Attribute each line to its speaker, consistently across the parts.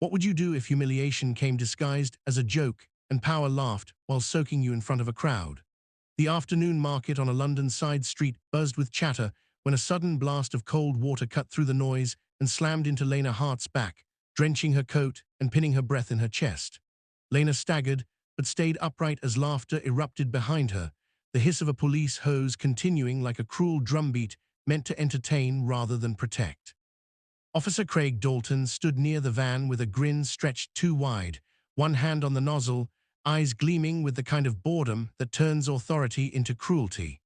Speaker 1: What would you do if humiliation came disguised as a joke and power laughed while soaking you in front of a crowd? The afternoon market on a London side street buzzed with chatter when a sudden blast of cold water cut through the noise and slammed into Lena Hart's back, drenching her coat and pinning her breath in her chest. Lena staggered, but stayed upright as laughter erupted behind her, the hiss of a police hose continuing like a cruel drumbeat meant to entertain rather than protect. Officer Craig Dalton stood near the van with a grin stretched too wide, one hand on the nozzle, eyes gleaming with the kind of boredom that turns authority into cruelty.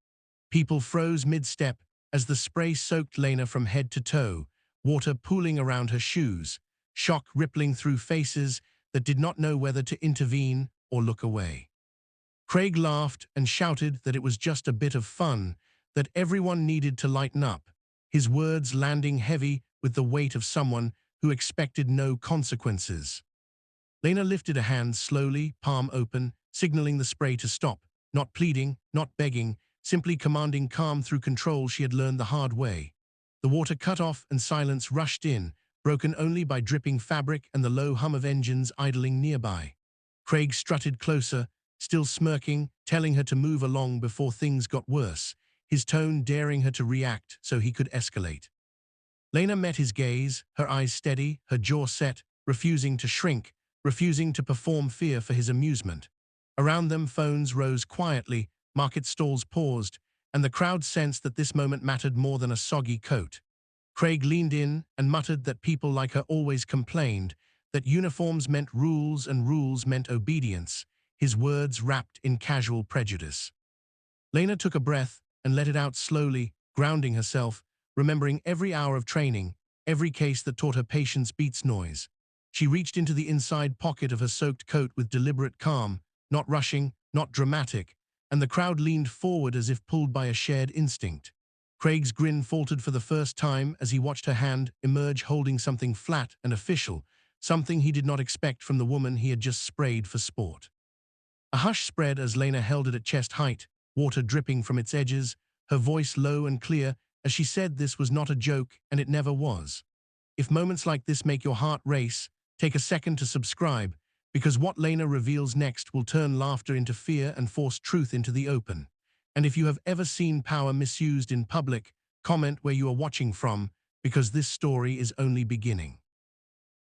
Speaker 1: People froze mid-step as the spray soaked Lena from head to toe, water pooling around her shoes, shock rippling through faces that did not know whether to intervene or look away. Craig laughed and shouted that it was just a bit of fun, that everyone needed to lighten up, his words landing heavy with the weight of someone who expected no consequences. Lena lifted a hand slowly, palm open, signaling the spray to stop, not pleading, not begging, simply commanding calm through control she had learned the hard way. The water cut off and silence rushed in, broken only by dripping fabric and the low hum of engines idling nearby. Craig strutted closer, still smirking, telling her to move along before things got worse, his tone daring her to react so he could escalate. Lena met his gaze, her eyes steady, her jaw set, refusing to shrink, refusing to perform fear for his amusement. Around them, phones rose quietly, market stalls paused, and the crowd sensed that this moment mattered more than a soggy coat. Craig leaned in and muttered that people like her always complained, that uniforms meant rules and rules meant obedience, his words wrapped in casual prejudice. Lena took a breath and let it out slowly, grounding herself, remembering every hour of training, every case that taught her patience beats noise. She reached into the inside pocket of her soaked coat with deliberate calm, not rushing, not dramatic, and the crowd leaned forward as if pulled by a shared instinct. Craig's grin faltered for the first time as he watched her hand emerge holding something flat and official, something he did not expect from the woman he had just sprayed for sport. A hush spread as Lena held it at chest height, water dripping from its edges, her voice low and clear as she said this was not a joke and it never was. If moments like this make your heart race, take a second to subscribe, because what Lena reveals next will turn laughter into fear and force truth into the open. And if you have ever seen power misused in public, comment where you are watching from, because this story is only beginning.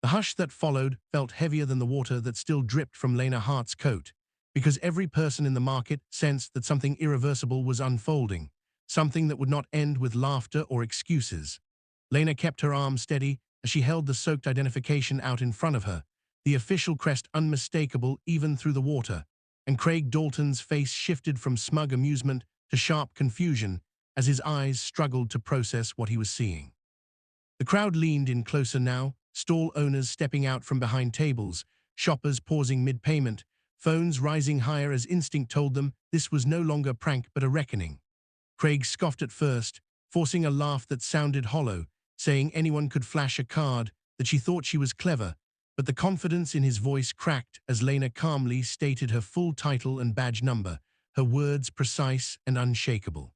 Speaker 1: The hush that followed felt heavier than the water that still dripped from Lena Hart's coat, because every person in the market sensed that something irreversible was unfolding, something that would not end with laughter or excuses. Lena kept her arm steady as she held the soaked identification out in front of her, the official crest unmistakable even through the water, and Craig Dalton's face shifted from smug amusement to sharp confusion as his eyes struggled to process what he was seeing. The crowd leaned in closer now, stall owners stepping out from behind tables, shoppers pausing mid-payment, phones rising higher as instinct told them this was no longer a prank but a reckoning. Craig scoffed at first, forcing a laugh that sounded hollow, saying anyone could flash a card, that she thought she was clever, but the confidence in his voice cracked as Lena calmly stated her full title and badge number, her words precise and unshakable.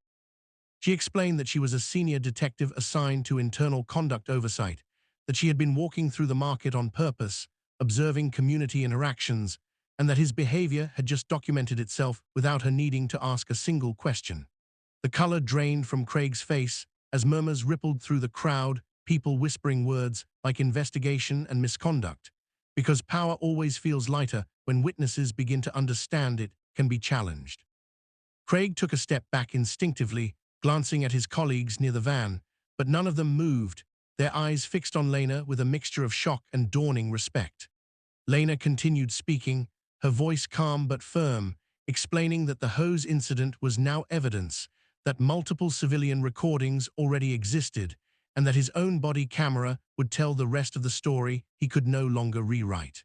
Speaker 1: She explained that she was a senior detective assigned to internal conduct oversight, that she had been walking through the market on purpose, observing community interactions, and that his behavior had just documented itself without her needing to ask a single question. The color drained from Craig's face as murmurs rippled through the crowd, people whispering words like investigation and misconduct, because power always feels lighter when witnesses begin to understand it can be challenged. Craig took a step back instinctively, glancing at his colleagues near the van, but none of them moved, their eyes fixed on Lena with a mixture of shock and dawning respect. Lena continued speaking, her voice calm but firm, explaining that the hose incident was now evidence, that multiple civilian recordings already existed, and that his own body camera would tell the rest of the story he could no longer rewrite.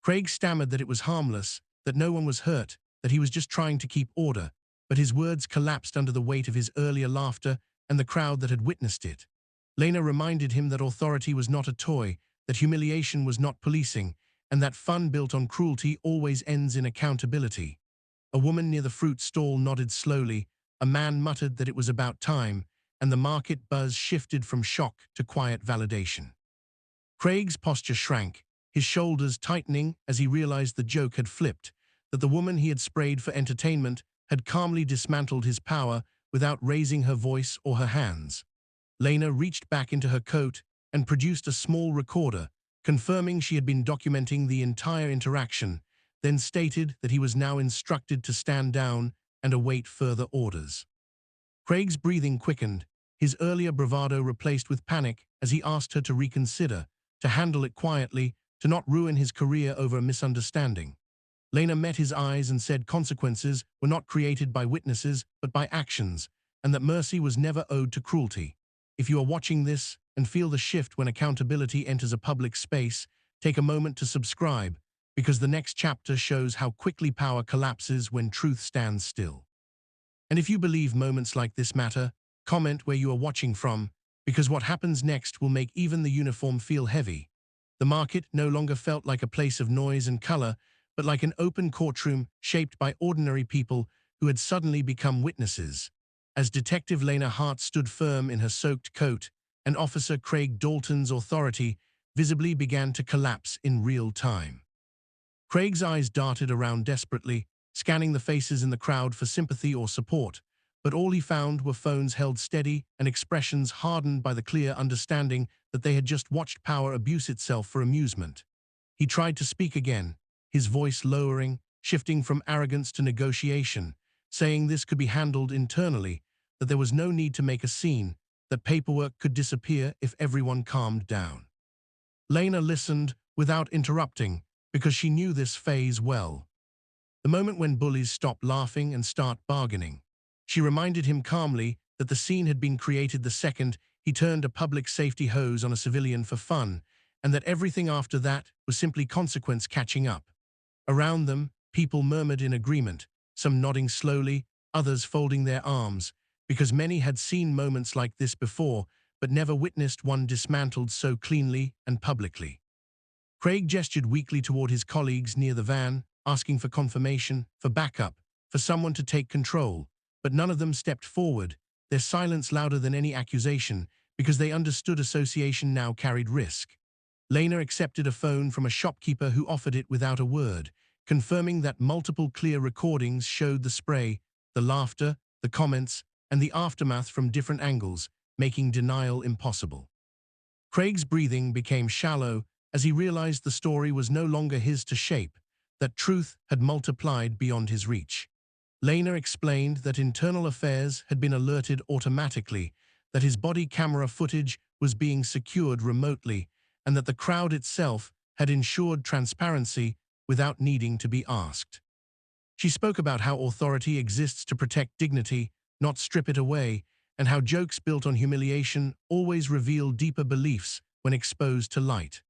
Speaker 1: Craig stammered that it was harmless, that no one was hurt, that he was just trying to keep order, but his words collapsed under the weight of his earlier laughter and the crowd that had witnessed it. Lena reminded him that authority was not a toy, that humiliation was not policing, and that fun built on cruelty always ends in accountability. A woman near the fruit stall nodded slowly, a man muttered that it was about time, and the market buzz shifted from shock to quiet validation. Craig's posture shrank, his shoulders tightening as he realized the joke had flipped, that the woman he had sprayed for entertainment had calmly dismantled his power without raising her voice or her hands. Lena reached back into her coat and produced a small recorder, confirming she had been documenting the entire interaction, then stated that he was now instructed to stand down and await further orders. Craig's breathing quickened, his earlier bravado replaced with panic as he asked her to reconsider, to handle it quietly, to not ruin his career over a misunderstanding. Lena met his eyes and said consequences were not created by witnesses but by actions, and that mercy was never owed to cruelty. If you are watching this and feel the shift when accountability enters a public space, take a moment to subscribe, because the next chapter shows how quickly power collapses when truth stands still. And if you believe moments like this matter, comment where you are watching from, because what happens next will make even the uniform feel heavy. The market no longer felt like a place of noise and color, but like an open courtroom shaped by ordinary people who had suddenly become witnesses. As Detective Lena Hart stood firm in her soaked coat, and Officer Craig Dalton's authority visibly began to collapse in real time. Craig's eyes darted around desperately, scanning the faces in the crowd for sympathy or support, but all he found were phones held steady and expressions hardened by the clear understanding that they had just watched power abuse itself for amusement. He tried to speak again, his voice lowering, shifting from arrogance to negotiation, saying this could be handled internally, that there was no need to make a scene, that paperwork could disappear if everyone calmed down. Lena listened without interrupting, because she knew this phase well. The moment when bullies stop laughing and start bargaining. She reminded him calmly that the scene had been created the second he turned a public safety hose on a civilian for fun, and that everything after that was simply consequence catching up. Around them, people murmured in agreement, some nodding slowly, others folding their arms, because many had seen moments like this before, but never witnessed one dismantled so cleanly and publicly. Craig gestured weakly toward his colleagues near the van, asking for confirmation, for backup, for someone to take control, but none of them stepped forward, their silence louder than any accusation, because they understood association now carried risk. Lena accepted a phone from a shopkeeper who offered it without a word, confirming that multiple clear recordings showed the spray, the laughter, the comments, and the aftermath from different angles, making denial impossible. Craig's breathing became shallow as he realized the story was no longer his to shape, that truth had multiplied beyond his reach. Lena explained that internal affairs had been alerted automatically, that his body camera footage was being secured remotely, and that the crowd itself had ensured transparency without needing to be asked. She spoke about how authority exists to protect dignity, not strip it away, and how jokes built on humiliation always reveal deeper beliefs when exposed to light.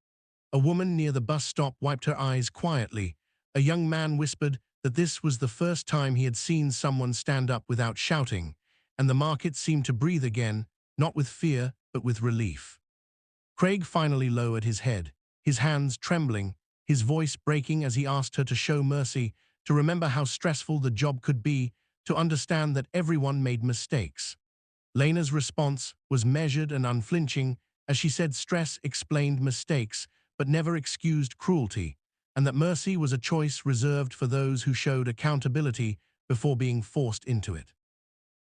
Speaker 1: A woman near the bus stop wiped her eyes quietly. A young man whispered that this was the first time he had seen someone stand up without shouting, and the market seemed to breathe again, not with fear, but with relief. Craig finally lowered his head, his hands trembling, his voice breaking as he asked her to show mercy, to remember how stressful the job could be, to understand that everyone made mistakes. Lena's response was measured and unflinching, as she said stress explained mistakes, but never excused cruelty, and that mercy was a choice reserved for those who showed accountability before being forced into it.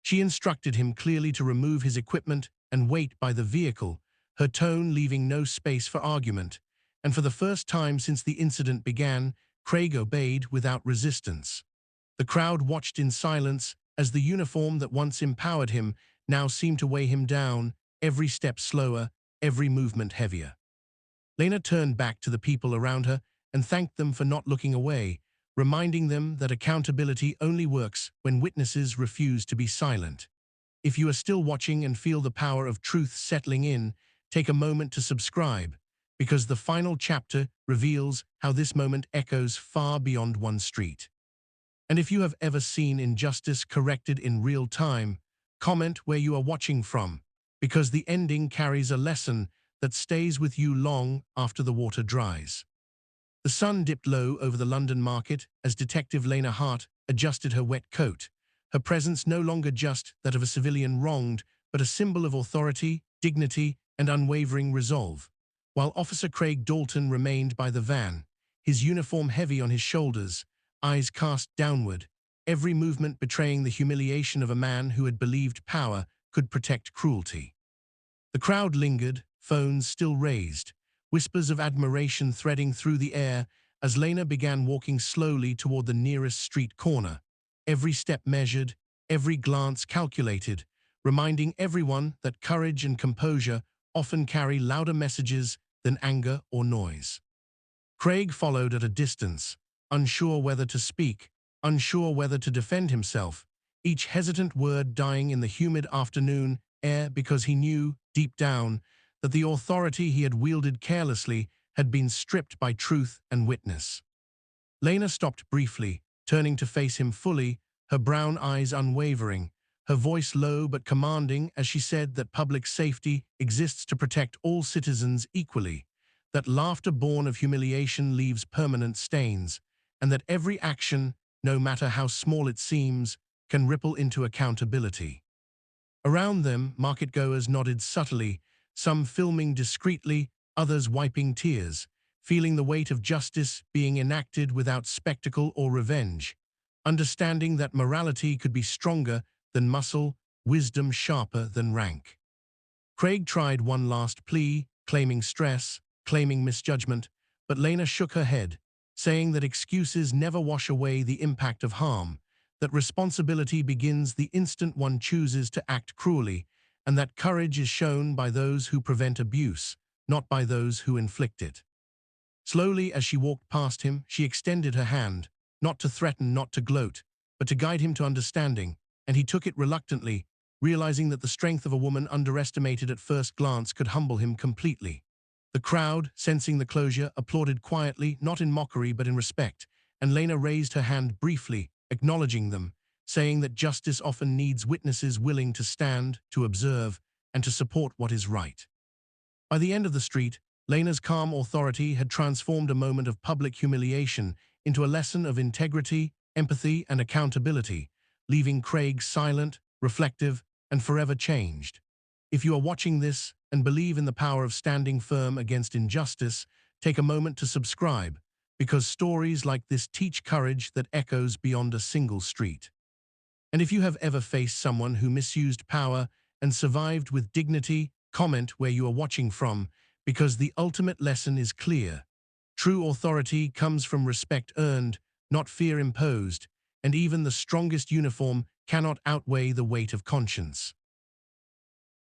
Speaker 1: She instructed him clearly to remove his equipment and wait by the vehicle, her tone leaving no space for argument, and for the first time since the incident began, Craig obeyed without resistance. The crowd watched in silence as the uniform that once empowered him now seemed to weigh him down, every step slower, every movement heavier. Lena turned back to the people around her and thanked them for not looking away, reminding them that accountability only works when witnesses refuse to be silent. If you are still watching and feel the power of truth settling in, take a moment to subscribe, because the final chapter reveals how this moment echoes far beyond one street. And if you have ever seen injustice corrected in real time, comment where you are watching from, because the ending carries a lesson that stays with you long after the water dries. The sun dipped low over the London market as Detective Lena Hart adjusted her wet coat, her presence no longer just that of a civilian wronged, but a symbol of authority, dignity, and unwavering resolve. while Officer Craig Dalton remained by the van, his uniform heavy on his shoulders, eyes cast downward, every movement betraying the humiliation of a man who had believed power could protect cruelty. The crowd lingered, phones still raised, whispers of admiration threading through the air as Lena began walking slowly toward the nearest street corner, every step measured, every glance calculated, reminding everyone that courage and composure often carry louder messages than anger or noise. Craig followed at a distance, unsure whether to speak, unsure whether to defend himself, each hesitant word dying in the humid afternoon air because he knew, deep down, that the authority he had wielded carelessly had been stripped by truth and witness. Lena stopped briefly, turning to face him fully, her brown eyes unwavering, her voice low but commanding as she said that public safety exists to protect all citizens equally, that laughter born of humiliation leaves permanent stains, and that every action, no matter how small it seems, can ripple into accountability. Around them, market-goers nodded subtly, some filming discreetly, others wiping tears, feeling the weight of justice being enacted without spectacle or revenge, understanding that morality could be stronger than muscle, wisdom sharper than rank. Craig tried one last plea, claiming stress, claiming misjudgment, but Lena shook her head, saying that excuses never wash away the impact of harm, that responsibility begins the instant one chooses to act cruelly, and that courage is shown by those who prevent abuse, not by those who inflict it. Slowly, as she walked past him, she extended her hand, not to threaten, not to gloat, but to guide him to understanding, and he took it reluctantly, realizing that the strength of a woman underestimated at first glance could humble him completely. The crowd, sensing the closure, applauded quietly, not in mockery but in respect, and Lena raised her hand briefly, acknowledging them, saying that justice often needs witnesses willing to stand, to observe, and to support what is right. By the end of the street, Lena's calm authority had transformed a moment of public humiliation into a lesson of integrity, empathy, and accountability, leaving Craig silent, reflective, and forever changed. If you are watching this and believe in the power of standing firm against injustice, take a moment to subscribe, because stories like this teach courage that echoes beyond a single street. And if you have ever faced someone who misused power and survived with dignity, comment where you are watching from, because the ultimate lesson is clear. True authority comes from respect earned, not fear imposed, and even the strongest uniform cannot outweigh the weight of conscience.